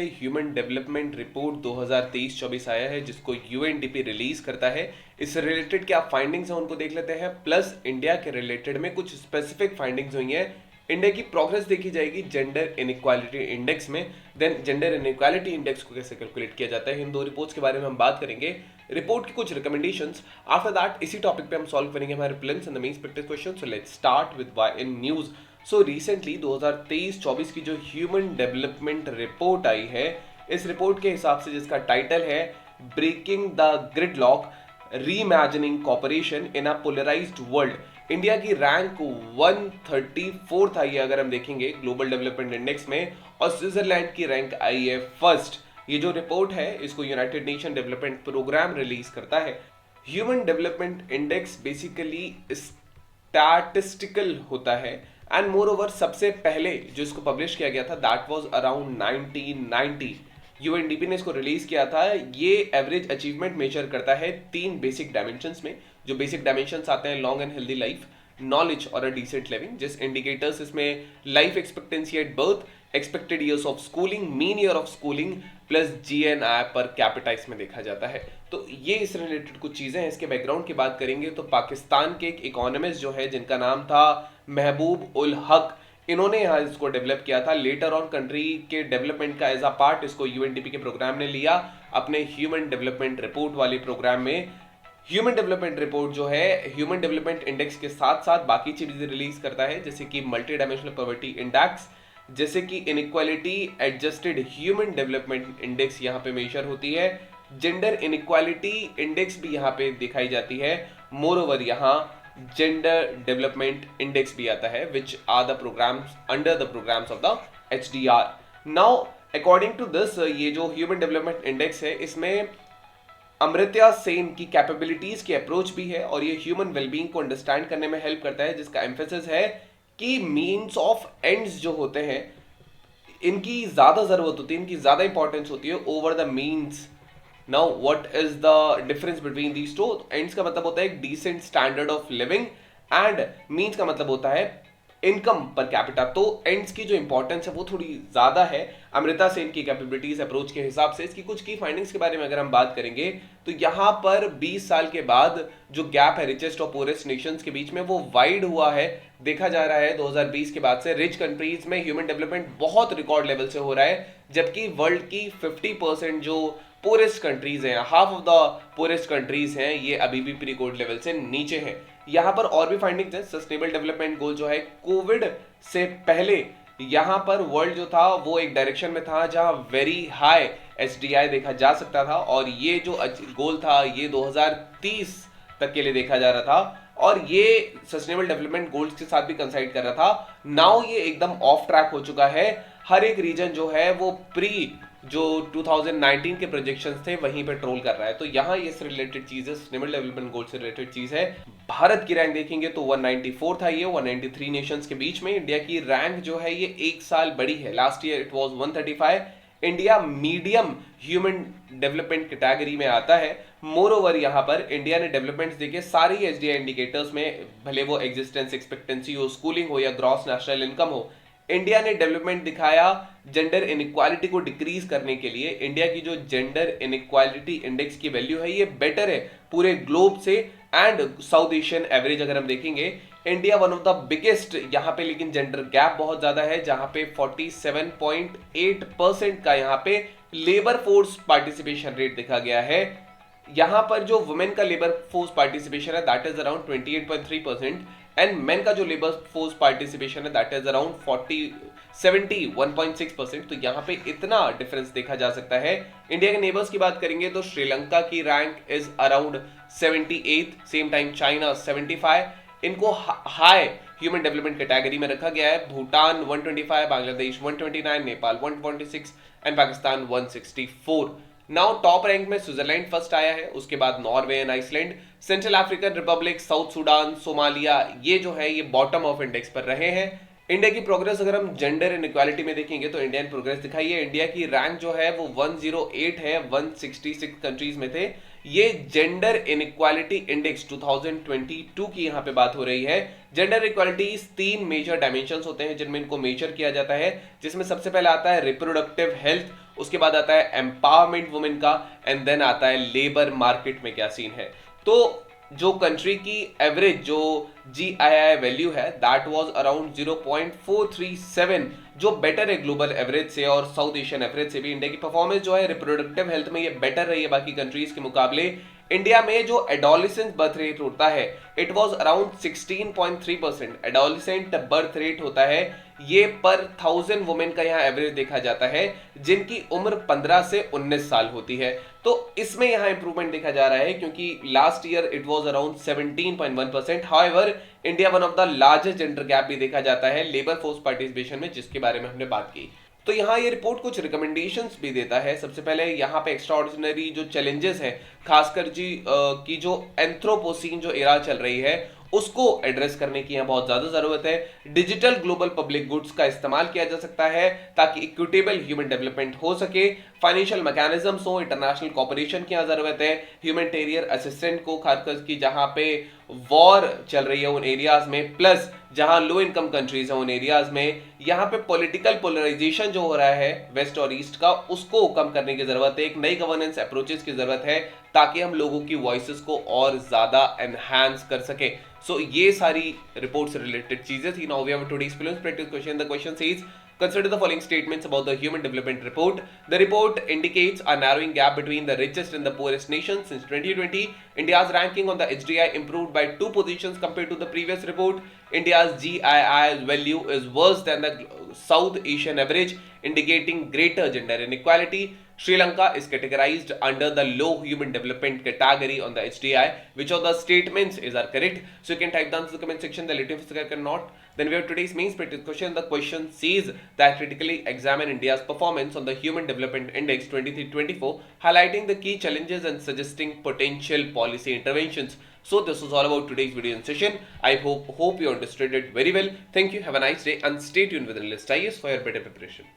से human development report 2023-24 आया है जिसको यूएनडीपी रिलीज करता है। इससे रिलेटेड क्या फाइंडिंग्स हैं उनको देख लेते हैं, प्लस इंडिया के रिलेटेड में कुछ स्पेसिफिक फाइंडिंग्स हुई हैं। इंडिया की प्रोग्रेस देखी जाएगी जेंडर इनइक्वालिटी इंडेक्स में। देन जेंडर इनइक्वालिटी इंडेक्स को कैसे कैलकुलेट किया जाता है, इन दो रिपोर्ट्स के बारे में हम बात करेंगे। रिपोर्ट की कुछ रिकमेंडेशंस, आफ्टर दैट इसी टॉपिक पे हम सॉल्व करेंगे हमारे prelims and the mains practice question. So let's start with why in news. So recently 2023-24 की जो ह्यूमन डेवलपमेंट रिपोर्ट आई है, इस रिपोर्ट के हिसाब से जिसका टाइटल है breaking the gridlock reimagining cooperation in a polarized world, India की रैंक 134 आई है अगर हम देखेंगे ग्लोबल डेवलपमेंट इंडेक्स में, और स्विट्जरलैंड की रैंक आई है फर्स्ट। ये जो रिपोर्ट है इसको United Nation Development Programme release करता है। Human development index basically statistical होता है एंड मोर ओवर सबसे पहले जो इसको पब्लिश किया गया था दैट वाज अराउंड 1990। यूएनडीपी ने इसको रिलीज किया था। ये एवरेज अचीवमेंट मेजर करता है तीन बेसिक डायमेंशंस में। जो बेसिक डायमेंशंस आते हैं long and healthy life, knowledge और अ डिसेंट लिविंग, जिस इंडिकेटर्स इसमें life expectancy at birth, expected years of schooling, mean year of schooling plus GNI per capita इसमें देखा जाता है। तो ये इस रिलेटेड कुछ चीजें हैं। इसके बैकग्राउंड की बात करेंगे तो पाकिस्तान के एक इकोनॉमिस्ट जो है जिनका नाम था महबूब उल हक, इन्होंने यहाँ इसको डेवलप किया था। लेटर ऑन कंट्री के डेवलपमेंट का एज अ पार्ट इसको यूएनडीपी के प्रोग्राम ने लिया अपने ह्यूमन डेवलपमेंट रिपोर्ट वाले प्रोग्राम में। ह्यूमन डेवलपमेंट रिपोर्ट जो है ह्यूमन डेवलपमेंट इंडेक्स के साथ साथ बाकी चीजें रिलीज करता है, जैसे कि मल्टी डायमेंशनल पॉवर्टी इंडेक्स, जैसे कि inequality adjusted human development index यहाँ पे मेजर होती है। जेंडर इनइक्वालिटी इंडेक्स भी यहाँ पे दिखाई जाती है। मोर ओवर यहाँ जेंडर डेवलपमेंट इंडेक्स भी आता है which are the programmes under the programmes of the HDR. Now according to this, ये जो ह्यूमन डेवलपमेंट इंडेक्स है इसमें अमृत्या सेन की कैपेबिलिटीज की अप्रोच भी है और ये ह्यूमन वेलबींग को अंडरस्टैंड करने में हेल्प करता है, जिसका एम्फेसिस है कि मीन्स ऑफ एंड्स जो होते हैं इनकी ज्यादा जरूरत होती है, इनकी ज्यादा इंपॉर्टेंस होती है over the means. Now what is the difference between these two? Ends का मतलब होता है decent standard of living and means का मतलब होता है इनकम पर कैपिटा। तो एंड्स की जो इंपॉर्टेंस है वो थोड़ी ज्यादा है अमृता सेन की कैपेबिलिटीज अप्रोच के हिसाब से। इसकी कुछ की फाइंडिंग्स के बारे में अगर हम बात करेंगे तो यहाँ पर 20 साल के बाद जो गैप है रिचेस्ट और पुअरेस्ट नेशंस के बीच में वो वाइड हुआ है। देखा जा रहा है 2020 के बाद से रिच कंट्रीज में ह्यूमन डेवलपमेंट बहुत रिकॉर्ड लेवल से हो रहा है, जबकि वर्ल्ड की 50% जो पोरेस्ट कंट्रीज हैं, half of the poorest countries हैं, ये अभी भी प्री कोविड लेवल से नीचे हैं। यहाँ पर और भी फाइंडिंग्स हैं। सस्टेनेबल डेवलपमेंट गोल जो है कोविड से पहले यहाँ पर वर्ल्ड जो था वो एक डायरेक्शन में था जहां वेरी हाई एचडीआई देखा जा सकता था, और ये जो गोल था ये 2030 तक के लिए देखा जा रहा था और ये सस्टेनेबल डेवलपमेंट गोल्स के साथ भी कंसाइड कर रहा था। नाउ ये एकदम ऑफ ट्रैक हो चुका है। हर एक रीजन जो है वो प्री जो 2019 के प्रोजेक्शंस थे वहीं पे ट्रोल कर रहा है। तो यहाँ ये रिलेटेड चीज है, सस्टेनेबल डेवलपमेंट गोल से रिलेटेड चीज है। भारत की रैंक देखेंगे तो 194 था, ये 193 नेशंस के बीच में। इंडिया की रैंक जो है ये एक साल बड़ी है, last year it was 135। India medium human development category में आता है। मोर ओवर यहाँ पर इंडिया ने डेवलपमेंट्स देखे सारी एचडीआई इंडिकेटर्स में, भले वो एग्जिस्टेंस एक्सपेक्टेंसी हो, स्कूलिंग हो या ग्रॉस नेशनल इनकम हो, इंडिया ने डेवलपमेंट दिखाया जेंडर इनइक्वालिटी को डिक्रीज करने के लिए। इंडिया की जो जेंडर इनइक्वालिटी इंडेक्स की वैल्यू है ये बेटर है पूरे ग्लोब से एंड साउथ एशियन एवरेज अगर हम देखेंगे। India one of the biggest यहाँ पे, लेकिन जेंडर गैप बहुत ज्यादा है जहां पे 47.8% का यहाँ पे लेबर फोर्स पार्टिसिपेशन रेट देखा गया है। यहाँ पर जो वुमेन का लेबर फोर्स पार्टिसिपेशन है that is around 28.3% and main का जो लेबर फोर्स पार्टिसिपेशन है दैट इज अराउंड 71.6%। तो यहाँ पे इतना डिफरेंस देखा जा सकता है। इंडिया के नेबर्स की बात करेंगे तो श्रीलंका की rank is around 78, same time China 75। इनको हाई ह्यूमन डेवलपमेंट कैटेगरी में रखा गया है। Bhutan 125, Bangladesh 129, Nepal 146 and Pakistan 164। Now top rank में स्विट्जरलैंड फर्स्ट आया है, उसके बाद Norway and Iceland, Central African Republic, South Sudan, Somalia, ये जो है ये बॉटम ऑफ इंडेक्स पर रहे हैं। इंडिया की प्रोग्रेस अगर हम जेंडर इनइक्वालिटी में देखेंगे तो इंडियन प्रोग्रेस दिखाई है। इंडिया की रैंक जो है वो 108 है 166 कंट्रीज में थे। ये जेंडर इनइक्वालिटी इंडेक्स 2022 की यहाँ पे बात हो रही है। जेंडर इक्वालिटी 3 मेजर डायमेंशंस होते हैं जिनमें इनको मेजर किया जाता है, जिसमें सबसे पहले आता है रिप्रोडक्टिव हेल्थ, उसके बाद आता है एम्पावरमेंट वुमेन का, एंड देन आता है लेबर मार्केट में क्या सीन है। तो जो कंट्री की एवरेज जो GII वैल्यू है दैट वाज अराउंड 0.437, जो बेटर है ग्लोबल एवरेज से और साउथ एशियन एवरेज से भी। इंडिया की परफॉर्मेंस जो है रिप्रोडक्टिव हेल्थ में ये बेटर रही है बाकी कंट्रीज के मुकाबले। इंडिया में जो एडोलिसेंट बर्थ रेट होता है it was around 16.3%। Adolescent birth rate होता है ये पर 1000 वुमेन का यहाँ एवरेज देखा जाता है जिनकी उम्र 15 से 19 साल होती है। तो इसमें यहाँ इंप्रूवमेंट देखा जा रहा है क्योंकि last year it was around 17.1%। However India one of the largest gender gap भी देखा जाता है लेबर फोर्स पार्टिसिपेशन में, जिसके बारे में हमने बात की। तो यहाँ ये रिपोर्ट कुछ रिकमेंडेशंस भी देता है। सबसे पहले यहाँ पे एक्स्ट्राऑर्डिनरी जो चैलेंजेस है खासकर की जो एंथ्रोपोसीन जो एरा चल रही है उसको एड्रेस करने की यहाँ बहुत ज्यादा जरूरत है। डिजिटल ग्लोबल पब्लिक गुड्स का इस्तेमाल किया जा सकता है ताकि इक्विटेबल ह्यूमन डेवलपमेंट हो सके, फाइनेंशियल मैकेनिज्म्स हो, इंटरनेशनल कोऑपरेशन की यहाँ जरूरत है, ह्यूमैनिटेरियन असिस्टेंट को खासकर की जहां पे वॉर चल रही है उन एरियाज में, प्लस जहां लो इनकम कंट्रीज है उन एरियाज में यहाँ पे पॉलिटिकल पोलराइजेशन जो हो रहा है वेस्ट और ईस्ट का उसको कम करने की जरूरत है। एक नई गवर्नेंस अप्रोचेस की जरूरत है ताकि हम लोगों की वॉइसेस को और ज्यादा एनहांस कर सके। सो ये सारी रिपोर्ट से रिलेटेड चीजें थी। Now we have today's prelims practice question. The question says consider the following statements about the Human Development Report. The report indicates a narrowing gap between the richest and the poorest nations. Since 2020, India's ranking on the HDI improved by 2 positions compared to the previous report. India's GII value is worse than the South Asian average, indicating greater gender inequality. Sri Lanka is categorized under the low human development category on the HDI. Which of the statements are correct? So you can type down in the comment section. The latest figure cannot. Then we have today's main practice question. The question says that critically examine India's performance on the Human Development Index 23-24, highlighting the key challenges and suggesting potential policy interventions. So this was all about today's video and session. I hope you understood it very well. Thank you. Have a nice day and stay tuned with the list IS for your better preparation.